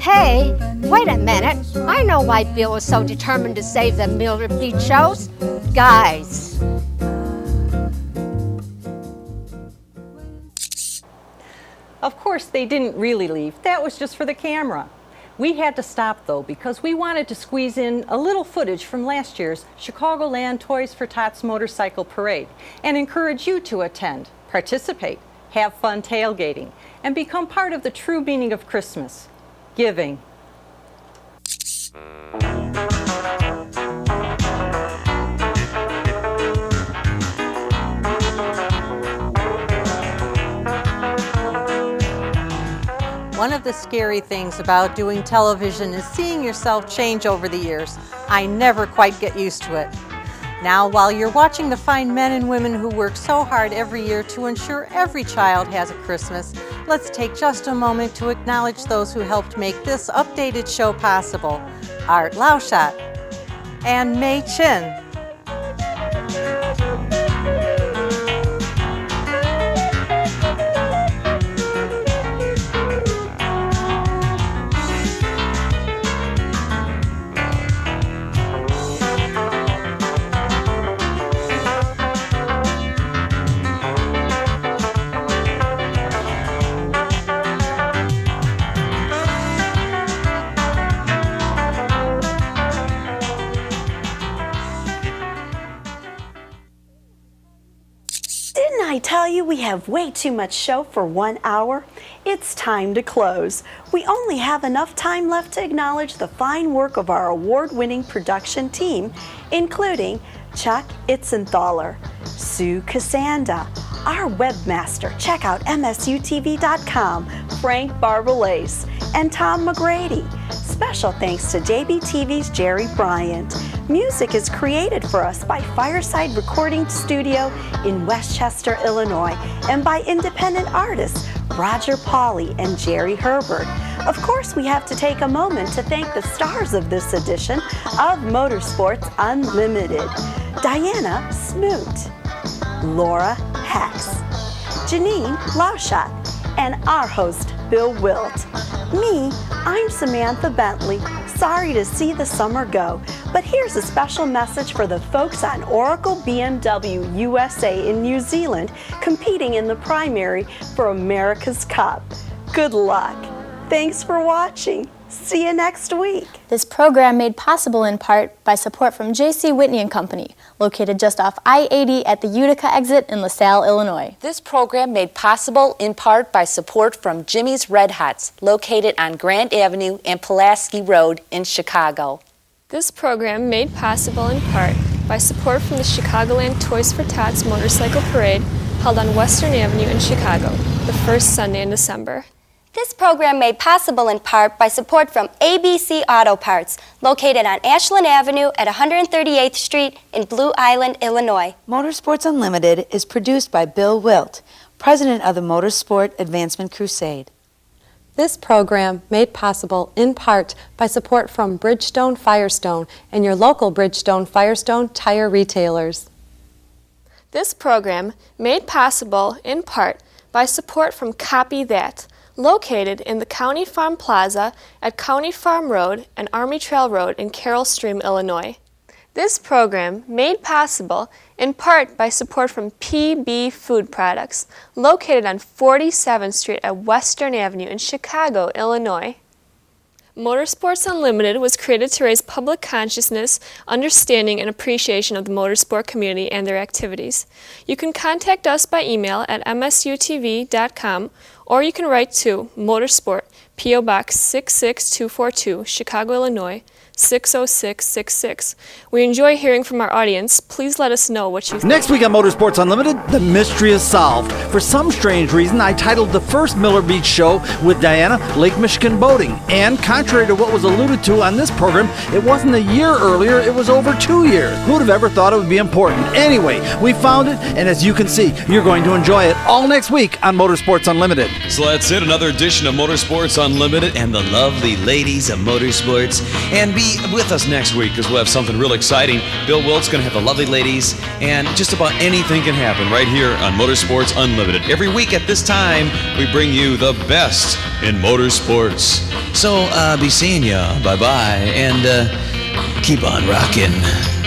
Hey, wait a minute. I know why Bill is so determined to save the Miller Beach shows. Guys. Of course, they didn't really leave. That was just for the camera. We had to stop, though, because we wanted to squeeze in a little footage from last year's Chicagoland Toys for Tots Motorcycle Parade and encourage you to attend, participate, have fun tailgating, and become part of the true meaning of Christmas, giving. One of the scary things about doing television is seeing yourself change over the years. I never quite get used to it. Now, while you're watching the fine men and women who work so hard every year to ensure every child has a Christmas, let's take just a moment to acknowledge those who helped make this updated show possible. Art Lauschat and Mei Chin. we have way too much show for 1 hour. It's time to close. We only have enough time left to acknowledge the fine work of our award-winning production team, including Chuck Itzenthaler, Sue Cassanda, our webmaster, check out msutv.com, Frank Barbalace, and Tom McGrady. Special thanks to JBTV's Jerry Bryant. Music is created for us by Fireside Recording Studio in Westchester, Illinois, and by independent artists Roger Pauley and Jerry Herbert. Of course, we have to take a moment to thank the stars of this edition of Motorsports Unlimited: Diana Smoot, Laura Hex, Janine Lauschat, and our host, Bill Wildt. Me, I'm Samantha Bentley. Sorry to see the summer go, but here's a special message for the folks on Oracle BMW USA in New Zealand competing in the primary for America's Cup. Good luck. Thanks for watching. See you next week. This program made possible in part by support from J.C. Whitney & Company, located just off I-80 at the Utica exit in LaSalle, Illinois. This program made possible in part by support from Jimmy's Red Hots, located on Grant Avenue and Pulaski Road in Chicago. This program made possible in part by support from the Chicagoland Toys for Tots Motorcycle Parade, held on Western Avenue in Chicago, the first Sunday in December. This program made possible in part by support from ABC Auto Parts, located on Ashland Avenue at 138th Street in Blue Island, Illinois. Motorsports Unlimited is produced by Bill Wildt, president of the Motorsport Advancement Crusade. This program made possible in part by support from Bridgestone Firestone and your local Bridgestone Firestone tire retailers. This program made possible in part by support from Copy That, located in the County Farm Plaza at County Farm Road and Army Trail Road in Carroll Stream, Illinois. This program made possible in part by support from PB Food Products, located on 47th Street at Western Avenue in Chicago, Illinois. Motorsports Unlimited was created to raise public consciousness, understanding, and appreciation of the motorsport community and their activities. You can contact us by email at msutv.com, or you can write to Motorsport, P.O. Box 66242, Chicago, Illinois, 60666. We enjoy hearing from our audience. Please let us know what you think. Next week on Motorsports Unlimited, the mystery is solved. For some strange reason, I titled the first Miller Beach show with Diana, Lake Michigan Boating. And contrary to what was alluded to on this program, it wasn't a year earlier, it was over 2 years. Who would have ever thought it would be important? Anyway, we found it, and as you can see, you're going to enjoy it all next week on Motorsports Unlimited. So that's it, another edition of Motorsports Unlimited and the lovely ladies of motorsports. And be with us next week because we'll have something real exciting. Bill Wildt's going to have the lovely ladies, and just about anything can happen right here on Motorsports Unlimited. Every week at this time, we bring you the best in motorsports. So be seeing ya. Bye-bye, and keep on rocking.